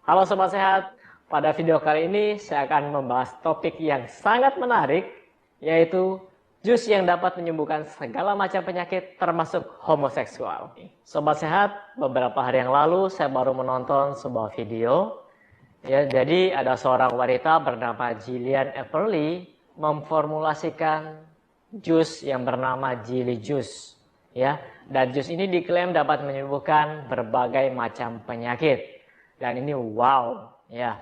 Halo Sobat Sehat, pada video kali ini saya akan membahas topik yang sangat menarik, yaitu jus yang dapat menyembuhkan segala macam penyakit termasuk homoseksual. Sobat Sehat, beberapa hari yang lalu saya baru menonton sebuah video. Jadi ada seorang wanita bernama Gillian Everly memformulasikan jus yang bernama Gilly Juice. Dan jus ini diklaim dapat menyembuhkan berbagai macam penyakit. Dan ini wow, ya.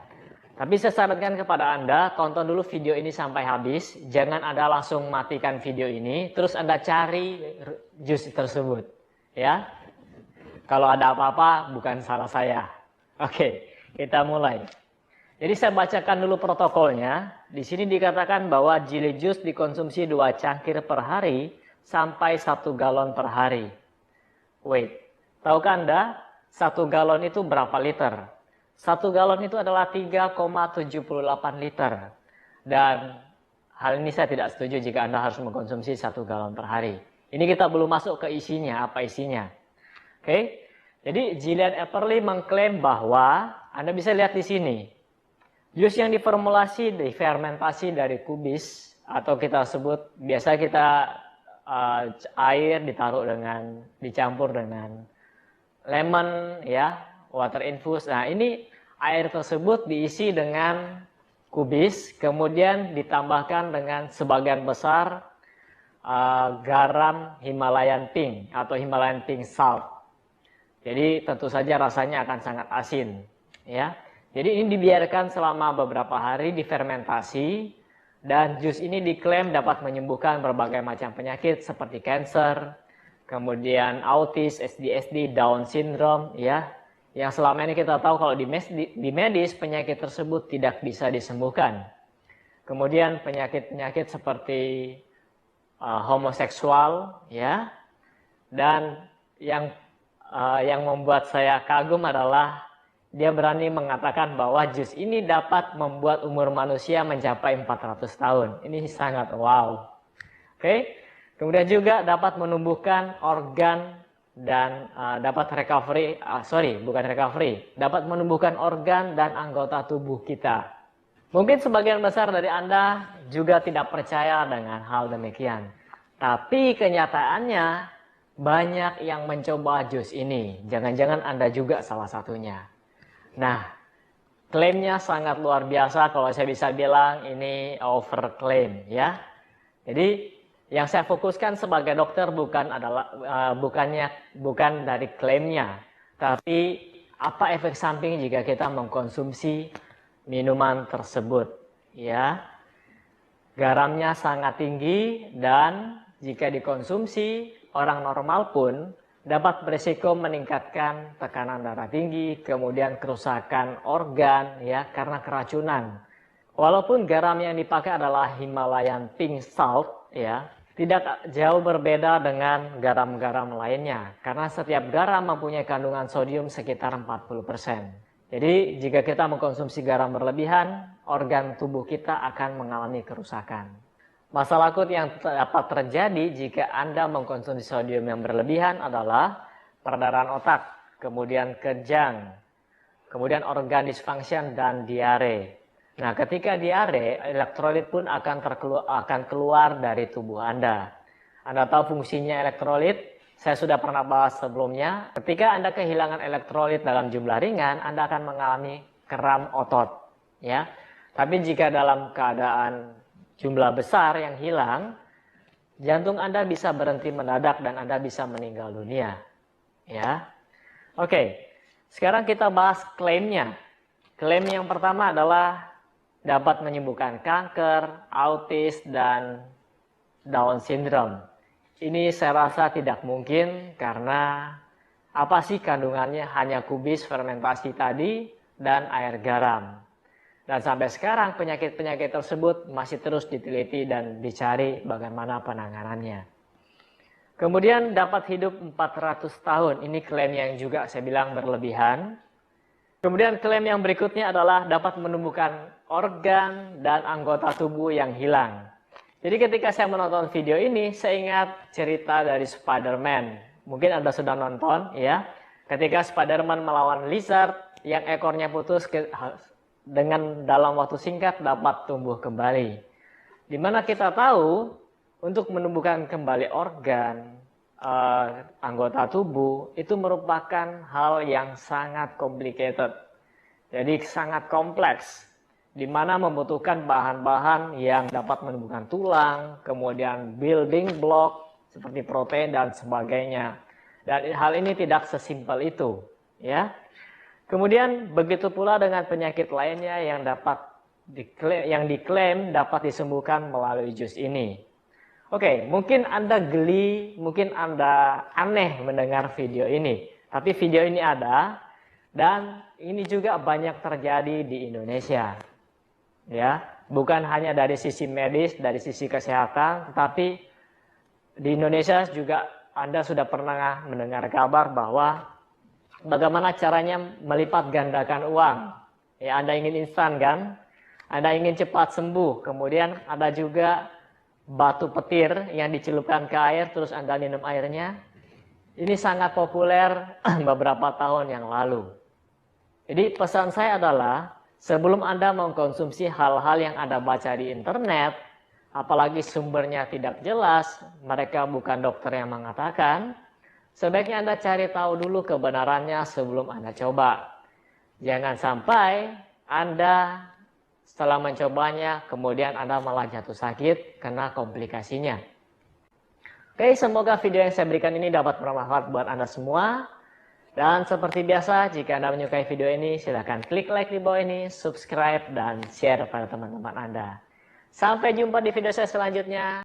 Tapi saya sarankan kepada Anda, tonton dulu video ini sampai habis. Jangan Anda langsung matikan video ini, terus Anda cari jus tersebut. Ya. Kalau ada apa-apa, bukan salah saya. Oke, kita mulai. Jadi saya bacakan dulu protokolnya. Di sini dikatakan bahwa Gilly Juice dikonsumsi 2 cangkir per hari sampai 1 galon per hari. Wait, tahukah Anda 1 galon itu berapa liter? 1 galon itu adalah 3,78 liter. Dan hal ini saya tidak setuju jika Anda harus mengkonsumsi 1 galon per hari. Ini kita belum masuk ke isinya, apa isinya. Oke, jadi Gillian Everly mengklaim bahwa, Anda bisa lihat di sini, jus yang diformulasi, difermentasi dari kubis, atau kita sebut, biasa kita air dicampur dengan lemon, ya, water infused. Nah, ini air tersebut diisi dengan kubis, kemudian ditambahkan dengan sebagian besar garam Himalayan pink atau Himalayan pink salt. Jadi tentu saja rasanya akan sangat asin, ya. Jadi ini dibiarkan selama beberapa hari difermentasi, dan jus ini diklaim dapat menyembuhkan berbagai macam penyakit seperti kanker, kemudian autis, ADHD, Down syndrome, ya. Yang selama ini kita tahu kalau di medis penyakit tersebut tidak bisa disembuhkan. Kemudian penyakit-penyakit seperti homoseksual, ya. Dan yang membuat saya kagum adalah dia berani mengatakan bahwa jus ini dapat membuat umur manusia mencapai 400 tahun. Ini sangat wow. Oke. Kemudian juga dapat menumbuhkan organ dan dapat dapat menumbuhkan organ dan anggota tubuh kita. Mungkin sebagian besar dari Anda juga tidak percaya dengan hal demikian. Tapi kenyataannya banyak yang mencoba jus ini. Jangan-jangan Anda juga salah satunya. Nah, klaimnya sangat luar biasa, kalau saya bisa bilang ini overclaim, ya. Jadi yang saya fokuskan sebagai dokter bukan dari klaimnya, tapi apa efek samping jika kita mengkonsumsi minuman tersebut, ya. Garamnya sangat tinggi, dan jika dikonsumsi orang normal pun dapat berisiko meningkatkan tekanan darah tinggi, kemudian kerusakan organ, ya, karena keracunan. Walaupun garam yang dipakai adalah Himalayan pink salt, ya, tidak jauh berbeda dengan garam-garam lainnya, karena setiap garam mempunyai kandungan sodium sekitar 40%. Jadi jika kita mengkonsumsi garam berlebihan, organ tubuh kita akan mengalami kerusakan. Masalah akut yang dapat terjadi jika Anda mengkonsumsi sodium yang berlebihan adalah perdarahan otak, kemudian kejang, kemudian organ dysfunction, dan diare. Nah, ketika diare, elektrolit pun akan keluar dari tubuh Anda. Anda tahu fungsinya elektrolit? Saya sudah pernah bahas sebelumnya. Ketika Anda kehilangan elektrolit dalam jumlah ringan, Anda akan mengalami kram otot, ya. Tapi jika dalam keadaan jumlah besar yang hilang, jantung Anda bisa berhenti mendadak dan Anda bisa meninggal dunia. Ya. Oke, sekarang kita bahas klaimnya. Klaim yang pertama adalah dapat menyembuhkan kanker, autis, dan Down syndrome. Ini saya rasa tidak mungkin, karena apa sih kandungannya? Hanya kubis fermentasi tadi dan air garam. Dan sampai sekarang penyakit-penyakit tersebut masih terus diteliti dan dicari bagaimana penanganannya. Kemudian dapat hidup 400 tahun. Ini klaim yang juga saya bilang berlebihan. Kemudian klaim yang berikutnya adalah dapat menumbuhkan organ dan anggota tubuh yang hilang. Jadi ketika saya menonton video ini, saya ingat cerita dari Spider-Man. Mungkin Anda sudah nonton, ya. Ketika Spider-Man melawan lizard, yang ekornya putus dengan dalam waktu singkat dapat tumbuh kembali. Dimana kita tahu untuk menumbuhkan kembali organ, anggota tubuh itu merupakan hal yang sangat complicated. Jadi sangat kompleks, di mana membutuhkan bahan-bahan yang dapat menumbuhkan tulang, kemudian building block seperti protein dan sebagainya. Dan hal ini tidak sesimpel itu, ya. Kemudian begitu pula dengan penyakit lainnya yang diklaim dapat disembuhkan melalui jus ini. Oke, mungkin Anda geli, mungkin Anda aneh mendengar video ini. Tapi video ini ada dan ini juga banyak terjadi di Indonesia. Ya, bukan hanya dari sisi medis, dari sisi kesehatan, tetapi di Indonesia juga Anda sudah pernah mendengar kabar bahwa bagaimana caranya melipat gandakan uang. Ya, Anda ingin instan kan? Anda ingin cepat sembuh. Kemudian ada juga batu petir yang dicelupkan ke air terus Anda minum airnya. Ini sangat populer beberapa tahun yang lalu. Jadi pesan saya adalah sebelum Anda mengkonsumsi hal-hal yang Anda baca di internet, apalagi sumbernya tidak jelas, mereka bukan dokter yang mengatakan, sebaiknya Anda cari tahu dulu kebenarannya sebelum Anda coba. Jangan sampai Anda setelah mencobanya, kemudian Anda malah jatuh sakit karena komplikasinya. Oke, semoga video yang saya berikan ini dapat bermanfaat buat Anda semua. Dan seperti biasa, jika Anda menyukai video ini, silahkan klik like di bawah ini, subscribe, dan share pada teman-teman Anda. Sampai jumpa di video saya selanjutnya.